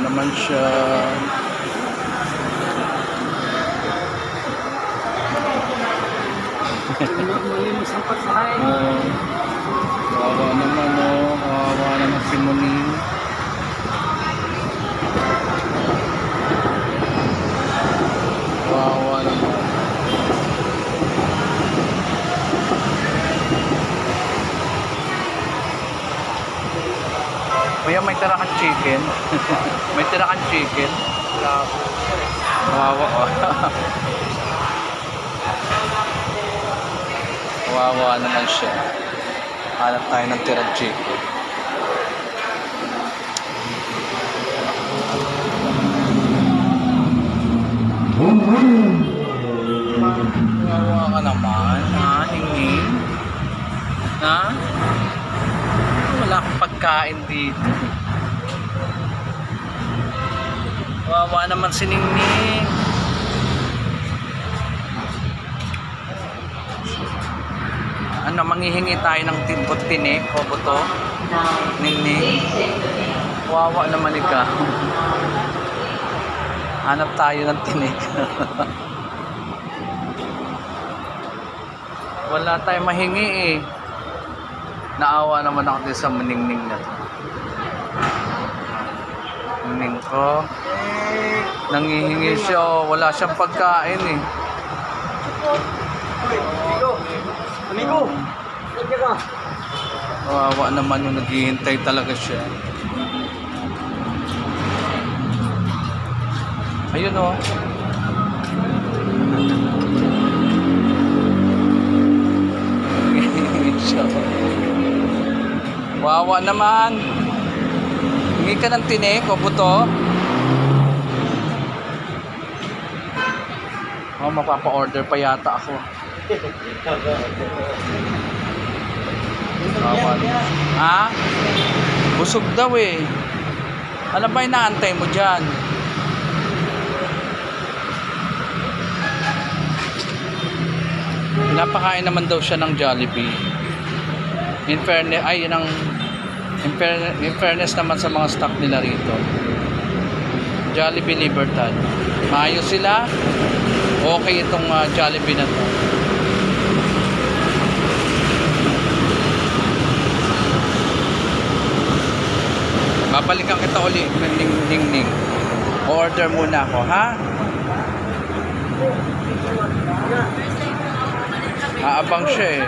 naman siya. Kawawa naman, oh. Kawawa naman si Muning. Kawawa naman. Kuya, may tira kang chicken. May tira kang chicken. Kawawa, oh. Kawawa naman siya. Hanap tayo ng tirang chicken. Kawawa ka naman, ha? Hingin? Ha? Wala akong pagkain dito. Kawawa naman si Ningning. Ano, manghihingi tayo ng tinik o buto? Ningning. Kawawa naman ikaw. Hanap tayo ng tinik. Wala tayong mahingi eh. Naawa naman ako din sa Ningning na to. Ningning ko. Nanghihingi siya, oh. Wala siyang pagkain eh. Amigo! Kawawa naman yung naghihintay talaga siya. Ayun oh. Wawa naman. Hingi ka ng tinik o buto. Oh, mapapa-order pa yata ako. Wawa. Ha? Busog daw eh. Ano ba inaantay mo dyan? Pinapakain naman daw siya ng Jollibee. In fairness, ay yun ang in fairness naman sa mga staff nila rito. Jollibee Libertad. Maayos sila. Okay itong Jollibee na to. Babalikan kita uli, Ningning. Order muna ako, ha? Aabang siya eh.